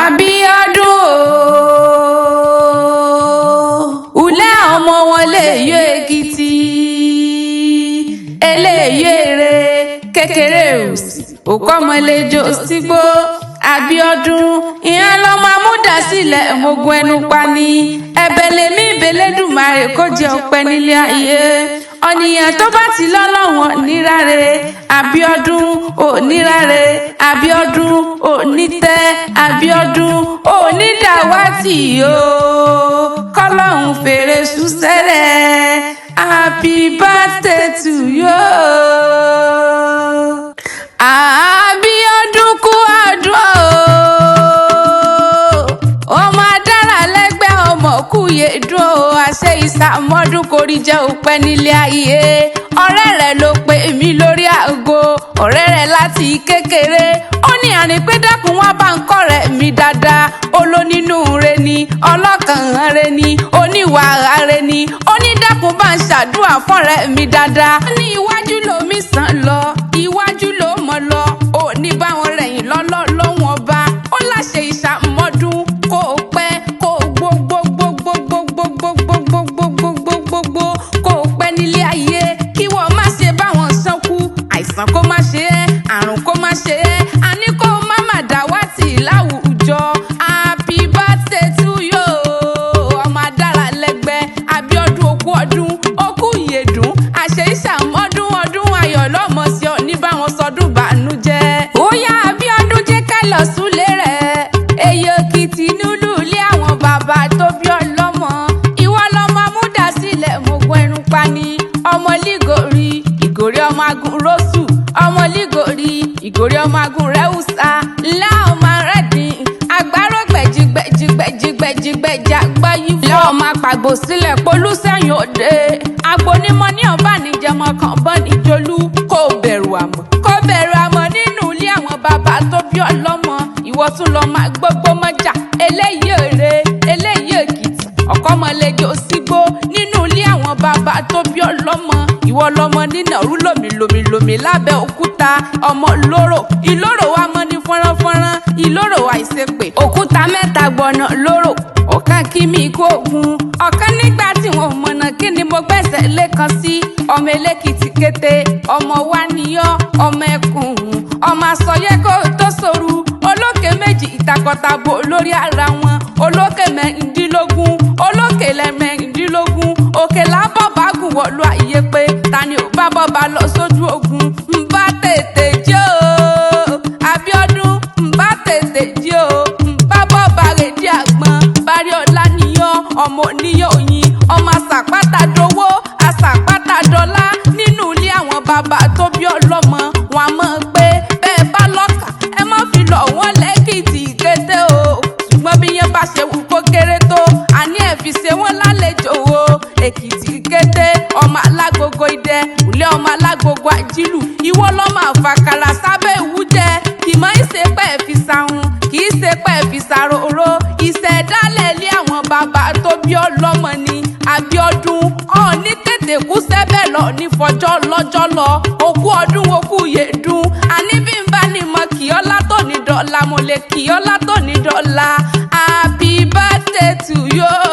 Abíọ́dún o ule ọmọ wọn l'Eyio Ekiti eléyìí èrè kékeré òsì òkọ́mọlẹ́jọ́ sígbó Abíọ́dún ìyẹn lọ́mọ amúdásílẹ̀ mogun ẹnu pani ẹ̀bẹ̀lẹ̀mí ìbẹ̀lẹ́dùmarè kó jẹ́ ọpẹ́ nílé ayé ọ̀nìyàn tó bá ti lọ́lọ́wọ́n níráre Abíọ́dún ò níráre Abíọ́dún ò nítẹ́ Abíọ́dún ò ní dàwátì o kọ́lọ́hún fèrè ṣùṣẹ́rẹ́ happy birthday to you. Abíọ́dún kú ọdún o ọmọ adára lẹ́gbẹ́ ọmọ kúyè dùn o àṣẹ ìsàmọ́dún korí jẹ́ òpẹ́ nílé ayé ọ̀rẹ́ rẹ̀ ló pe mí lórí aago ọ̀rẹ́ rẹ̀ láti kékeré ó ní àní pé dákun wá bá ń kọ́ rẹ̀ mi dáadáa olónínú re ni ọlọ́kàn re ni oníwà re ni ó ní dákun bá ń ṣàdúrà fọ́rẹ́ mi dáadáa ó ní iwájú lomi sàn lọ iwájú ló mọ̀ lọ ó ní báwọn rẹ̀yìn lọ́lọ́ lóhùn ọba ó láṣẹ ìṣàmọ́dún kó o pẹ́ kó o gbogbogbogbogbogbogbogbogbogbogbogbogbogbogbò kó o pẹ́ nílé ayé kí wọ́n má ṣe báwọn ṣánkú àìsàn kó má ṣe é àrùn kó má ṣe é àní kó má má dàwátì láwùjọ happy birthday to you ọmọ adára lẹ́gbẹ́ Abíọ́dún okú ọdún okú ìyèdún àṣẹ ìṣàmọ́dún ọdún ayọ̀ lọ́mọ sí ọ ní báwọn sọdún bànújẹ́ ó yá Abíọ́dún jẹ́ ká lọ súlé rẹ̀ Eyio Ekiti nílùú ilé àwọn bàbá tó bí ọlọ́mọ ìwọ lọmọ amúdásílẹ̀ mogun ẹnu pani ọmọ lígòrí ìgòrí ọmọ agun rọ́ṣù ọmọ lígòrí ìgòrí ọmọ agun rẹ́hùsà ńlá ọmọ rẹ́dìn àgbárò gbẹ̀jìgbẹ̀jìgbẹ̀jìgbẹ̀jì àgbáyé fún ọmọ àpàgbò sílẹ̀ polú sẹ́yìn òde agbónímọ̀ ní ọba níjẹmọ kan bọ́ níjolú kó bẹ̀rù àmọ́ nínú ilé àwọn bàbá tó bí ọlọ́mọ ìwọ tún lọ máa gbogbo mọ́jà eléyìí èrè eléyìí Èkìtì ọ̀kọ́mọlẹ́jọ́ sígbó nínú ilé àwọn bàbá tó bí ọlọ́mọ ìwọ lọmọ nínàrú lòmìlòmìlòmì lábẹ́ òkúta ọmọ ìlóró wa mọ́ ní fọ́nránfọ́nrán ìlóró àìsèpè òkúta mẹ́ta gbọ̀nà lóró ọ̀kan kí mi kó ogun ọ̀kan nígbà tí wọn ò mọ̀nà kí ni mo gbẹ́sẹ̀ lẹ́kan sí ọmọ Elékìtì kété ọmọ wa níyọ́ ọmọ ẹkùn ọmọ àsọyẹ́ kó tó sòrú olókè méjì ìtakọ̀tàbò lórí ara wọn olókè mẹ́rìndínlógún olókè lẹ́mẹ̀rìndínlógún òkè lábọ̀bá gùn wọ̀lú àyè pé tani ò bá bọ́ba lọ sójú ogun ń bá tètè jẹ́ o Abíọ́dún ń bá tètè jẹ́ o ń bá bọ́ba rèdí àgbọn bárí ọ̀la níyọ́ ọmọ oníyọ̀ òyìn ọmọ àsàpátá dowó àsàpátá dọ́là nínú ilé àwọn bàbá tó bí ọlọ́mọ wọn a mọ̀ pé bẹ́ẹ̀ bá lọ́kà ẹ má fi lọ̀ wọ́n lẹ́kìtì kété o ṣùgbọ́n bí yẹn bá ṣe wù kó kéré tó àní ẹ̀ fi ṣe wọ́n lálejò o Èkìtì kété ọmọ alágogo idẹ ulẹ̀ ọmọ alágogo àjílù ìwọ lọ́mọ àfàkàrà sábẹ́ ìwújẹ kì má í ṣe pẹ́ fi sàhùn kì í ṣe pẹ́ fi sàròrò ìṣẹ̀dálẹ̀ ilé àwọn bàbá tó bí ọlọ́mọ ni Abíọ́dún ọ̀ọ́ni tètè kú sẹ́bẹ̀ lọ ní fọjọ́ lọ́jọ́ lọ okú ọdún okú yèdún àní bí n bá ní mọ kì ọ́ látọ̀ ní dọ́là mo lè kì ọ́ látọ̀ ní dọ́là happy birthday to you.